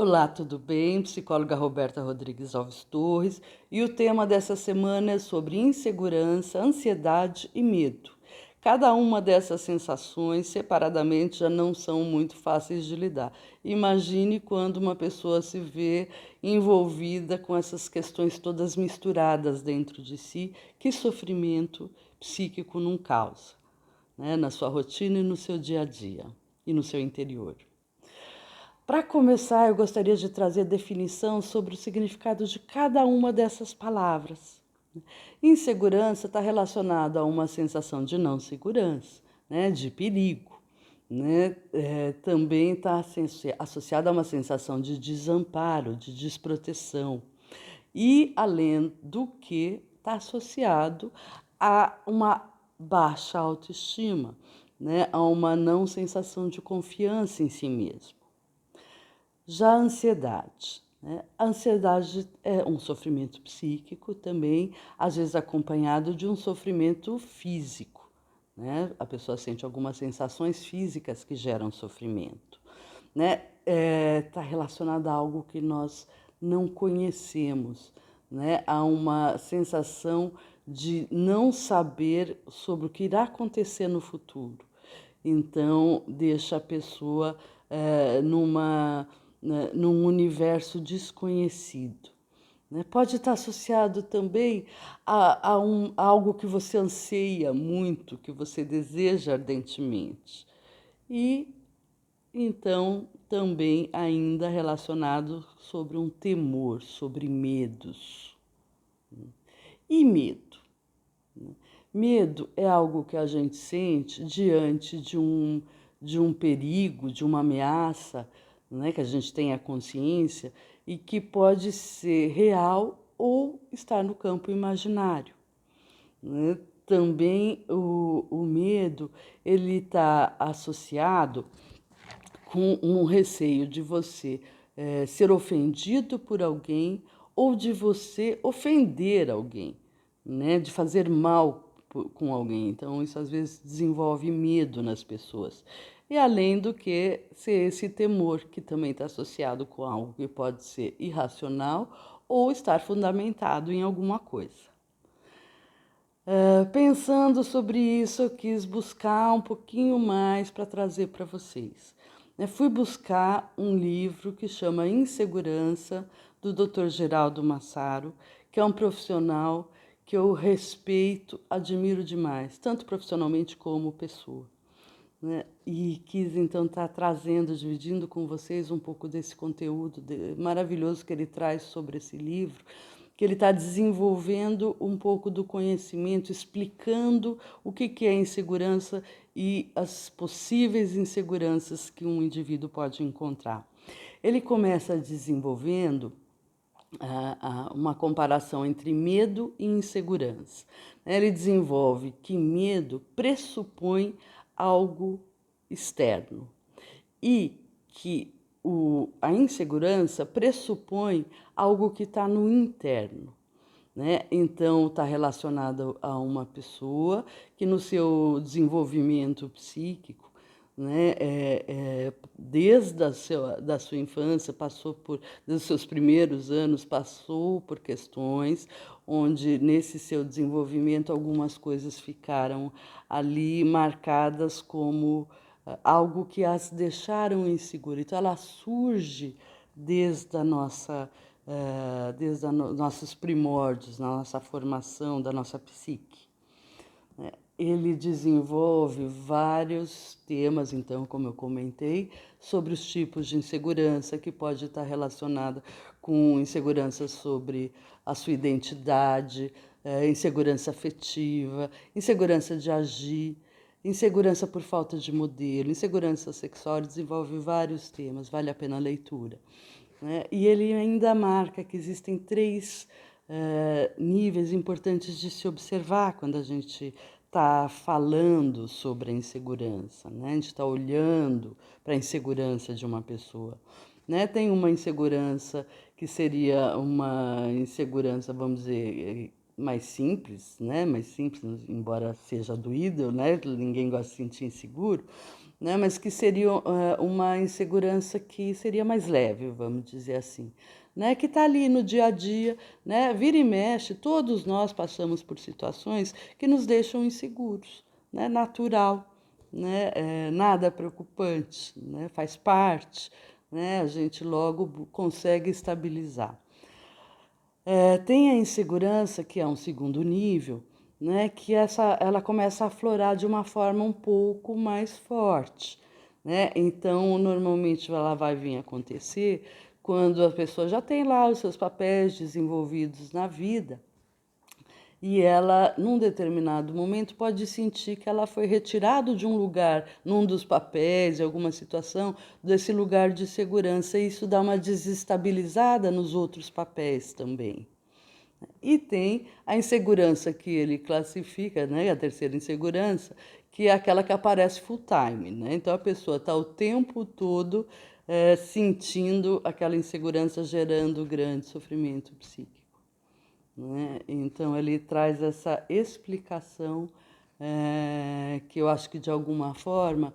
Olá, tudo bem? Psicóloga Roberta Rodrigues Alves Torres, e o tema dessa semana é sobre insegurança, ansiedade e medo. Cada uma dessas sensações, separadamente, já não são muito fáceis de lidar. Imagine quando uma pessoa se vê envolvida com essas questões todas misturadas dentro de si, que sofrimento psíquico não causa, né? Na sua rotina e no seu dia a dia e no seu interior. Para começar, eu gostaria de trazer definição sobre o significado de cada uma dessas palavras. Insegurança está relacionada a uma sensação de não segurança, né, de perigo, né? Também está associada a uma sensação de desamparo, de desproteção. E, além do que, está associado a uma baixa autoestima, né, a uma não sensação de confiança em si mesmo. Já a ansiedade, né? A ansiedade é um sofrimento psíquico também, às vezes acompanhado de um sofrimento físico, né? A pessoa sente algumas sensações físicas que geram sofrimento, né? Está relacionada a algo que nós não conhecemos, né? Há uma sensação de não saber sobre o que irá acontecer no futuro. Então, deixa a pessoa num universo desconhecido, né? Pode estar associado também a algo que você anseia muito, que você deseja ardentemente. E então também ainda relacionado sobre um temor, sobre medos. E medo? Medo é algo que a gente sente diante de um perigo, de uma ameaça, né, que a gente tem a consciência e que pode ser real ou estar no campo imaginário, né? Também o medo ele está associado com um receio de você ser ofendido por alguém ou de você ofender alguém, né? De fazer mal com alguém. Então, isso às vezes desenvolve medo nas pessoas. E além do que ser esse temor que também está associado com algo que pode ser irracional ou estar fundamentado em alguma coisa. Pensando sobre isso, eu quis buscar um pouquinho mais para trazer para vocês. Fui buscar um livro que chama Insegurança, do Dr. Geraldo Massaro, que é um profissional que eu respeito, admiro demais, tanto profissionalmente como pessoa, né? E quis então estar trazendo, dividindo com vocês um pouco desse conteúdo maravilhoso que ele traz sobre esse livro, que ele está desenvolvendo um pouco do conhecimento, explicando o que é insegurança e as possíveis inseguranças que um indivíduo pode encontrar. Ele começa desenvolvendo uma comparação entre medo e insegurança. Ele desenvolve que medo pressupõe algo externo e que a insegurança pressupõe algo que está no interno, né? Então, está relacionado a uma pessoa que no seu desenvolvimento psíquico, né, desde da sua infância, desde os seus primeiros anos, passou por questões onde, nesse seu desenvolvimento, algumas coisas ficaram ali marcadas como algo que as deixaram inseguras. Então, ela surge desde a nossa nossos primórdios, na nossa formação, da nossa psique. Ele desenvolve vários temas, então, como eu comentei, sobre os tipos de insegurança que pode estar relacionada com insegurança sobre a sua identidade, insegurança afetiva, insegurança de agir, insegurança por falta de modelo, insegurança sexual, desenvolve vários temas, vale a pena a leitura, né? E ele ainda marca que existem três níveis importantes de se observar quando a gente está falando sobre a insegurança, né? A gente está olhando para a insegurança de uma pessoa, né? Tem uma insegurança que seria uma insegurança, vamos dizer, mais simples, né? Mais simples, embora seja doído, né? Ninguém gosta de se sentir inseguro, né? Mas que seria uma insegurança que seria mais leve, vamos dizer assim, né? Que está ali no dia a dia, né? Vira e mexe, todos nós passamos por situações que nos deixam inseguros, né? Natural, né? Nada preocupante, né? Faz parte, né? A gente logo consegue estabilizar. Tem a insegurança, que é um segundo nível, né, que ela começa a aflorar de uma forma um pouco mais forte, né? Então, normalmente ela vai vir acontecer quando a pessoa já tem lá os seus papéis desenvolvidos na vida e ela, num determinado momento, pode sentir que ela foi retirada de um lugar, num dos papéis, em alguma situação, desse lugar de segurança, e isso dá uma desestabilizada nos outros papéis também. E tem a insegurança que ele classifica, né, a terceira insegurança, que é aquela que aparece full time, né? Então a pessoa está o tempo todo sentindo aquela insegurança, gerando grande sofrimento psíquico, né? Então ele traz essa explicação que eu acho que de alguma forma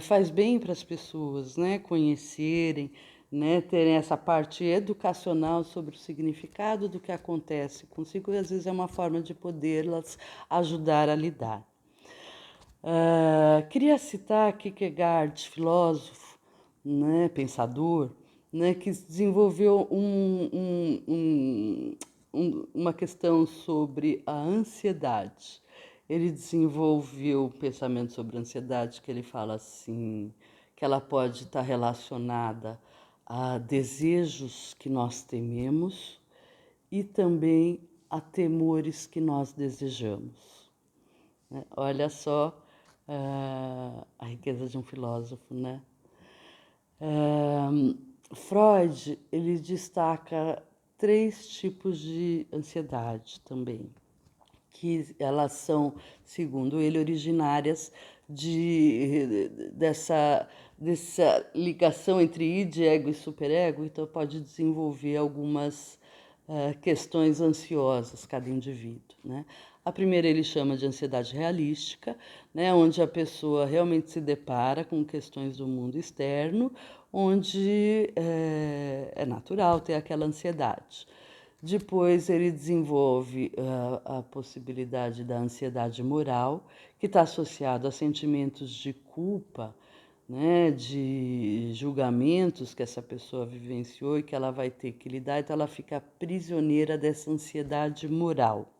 faz bem para as pessoas, né, conhecerem, né, terem essa parte educacional sobre o significado do que acontece consigo, e às vezes é uma forma de poderlas ajudar a lidar. Queria citar Kierkegaard, filósofo, né, pensador, né, que desenvolveu uma questão sobre a ansiedade. Ele desenvolveu um pensamento sobre a ansiedade que ele fala assim, que ela pode estar relacionada a desejos que nós tememos e também a temores que nós desejamos, né? Olha só a riqueza de um filósofo, né? Freud, ele destaca 3 tipos de ansiedade também, que elas são, segundo ele, originárias dessa ligação entre id, ego e superego, então pode desenvolver algumas questões ansiosas, cada indivíduo, né? A primeira ele chama de ansiedade realística, né, onde a pessoa realmente se depara com questões do mundo externo, onde é natural ter aquela ansiedade. Depois ele desenvolve a possibilidade da ansiedade moral, que está associado a sentimentos de culpa, né, de julgamentos que essa pessoa vivenciou e que ela vai ter que lidar, então ela fica prisioneira dessa ansiedade moral.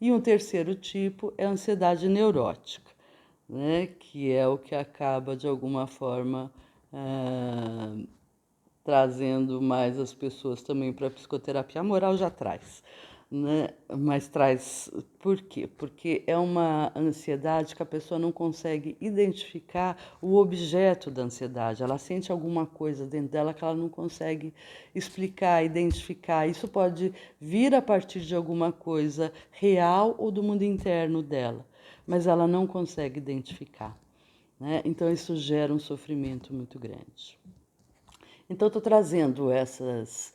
E um terceiro tipo é a ansiedade neurótica, né, que é o que acaba de alguma forma trazendo mais as pessoas também para a psicoterapia. A moral já traz, né? Mas traz por quê? Porque é uma ansiedade que a pessoa não consegue identificar o objeto da ansiedade. Ela sente alguma coisa dentro dela que ela não consegue explicar, identificar. Isso pode vir a partir de alguma coisa real ou do mundo interno dela, mas ela não consegue identificar, né? Então isso gera um sofrimento muito grande. Então, estou trazendo essas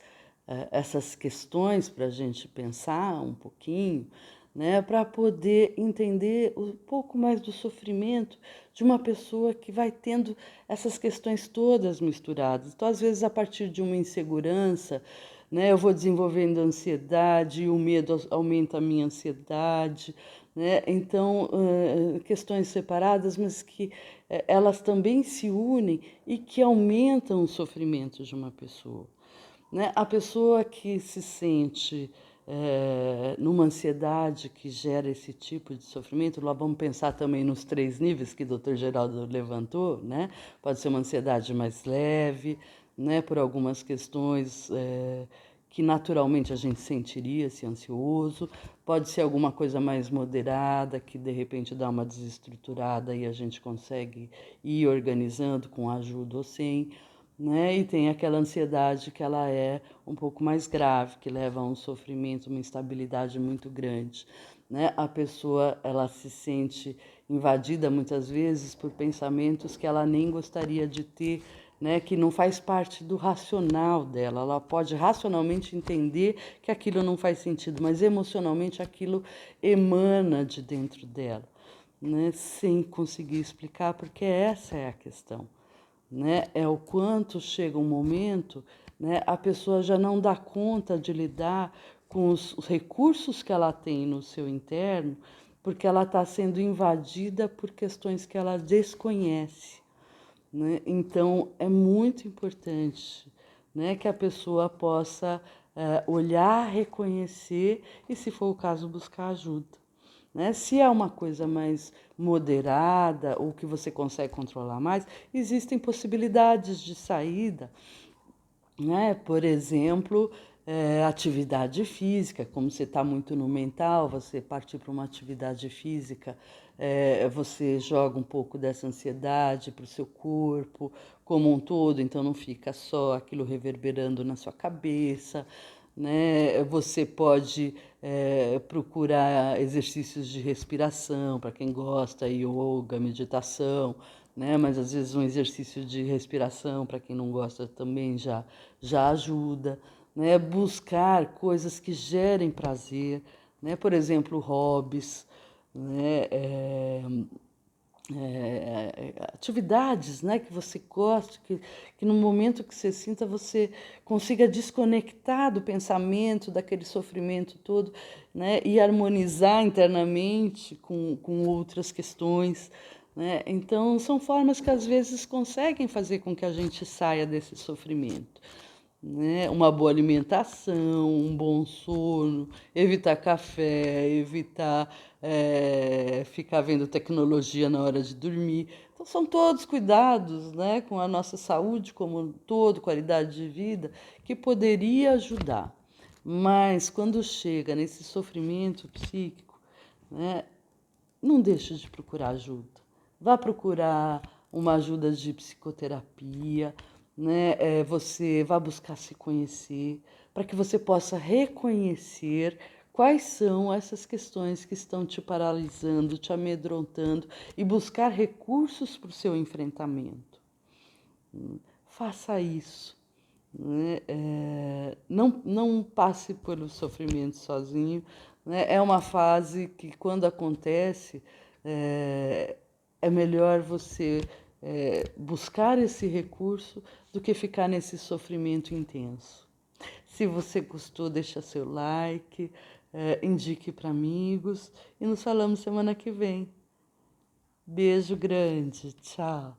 questões para a gente pensar um pouquinho, né, para poder entender um pouco mais do sofrimento de uma pessoa que vai tendo essas questões todas misturadas. Então, às vezes, a partir de uma insegurança, né, eu vou desenvolvendo ansiedade e o medo aumenta a minha ansiedade, né? Então, questões separadas, mas que elas também se unem e que aumentam o sofrimento de uma pessoa, né? A pessoa que se sente numa ansiedade que gera esse tipo de sofrimento, lá vamos pensar também nos 3 níveis que o Dr. Geraldo levantou, né? Pode ser uma ansiedade mais leve, né? Por algumas questões que naturalmente a gente sentiria-se ansioso, pode ser alguma coisa mais moderada, que de repente dá uma desestruturada e a gente consegue ir organizando com ajuda ou sem, né? E tem aquela ansiedade que ela é um pouco mais grave, que leva a um sofrimento, uma instabilidade muito grande, né? A pessoa, ela se sente invadida muitas vezes por pensamentos que ela nem gostaria de ter, né, que não faz parte do racional dela. Ela pode racionalmente entender que aquilo não faz sentido, mas emocionalmente aquilo emana de dentro dela, né, sem conseguir explicar, porque essa é a questão, né? É o quanto chega um momento, né, a pessoa já não dá conta de lidar com os recursos que ela tem no seu interno, porque ela está sendo invadida por questões que ela desconhece, né? Então, é muito importante, né, que a pessoa possa olhar, reconhecer e, se for o caso, buscar ajuda. Né? Se é uma coisa mais moderada ou que você consegue controlar mais, existem possibilidades de saída, né? Por exemplo, atividade física, como você está muito no mental, você partir para uma atividade física, você joga um pouco dessa ansiedade para o seu corpo como um todo, então não fica só aquilo reverberando na sua cabeça, né? Você pode procurar exercícios de respiração, para quem gosta, yoga, meditação, né? Mas às vezes um exercício de respiração, para quem não gosta, também já ajuda, né? Buscar coisas que gerem prazer, né? Por exemplo, hobbies, né? Atividades, né, que você gosta, que no momento que você sinta você consiga desconectar do pensamento, daquele sofrimento todo, né, e harmonizar internamente com outras questões, né? Então, são formas que às vezes conseguem fazer com que a gente saia desse sofrimento, né? Uma boa alimentação, um bom sono, evitar café, evitar ficar vendo tecnologia na hora de dormir. Então, são todos cuidados, né, com a nossa saúde como um todo, qualidade de vida, que poderia ajudar. Mas quando chega nesse sofrimento psíquico, né, não deixe de procurar ajuda. Vá procurar uma ajuda de psicoterapia, né? Você vá buscar se conhecer, para que você possa reconhecer quais são essas questões que estão te paralisando, te amedrontando e buscar recursos para o seu enfrentamento. Faça isso. Né? Não passe pelo sofrimento sozinho. Né? É uma fase que, quando acontece, é melhor você buscar esse recurso do que ficar nesse sofrimento intenso. Se você gostou, deixa seu like, indique para amigos e nos falamos semana que vem. Beijo grande, tchau.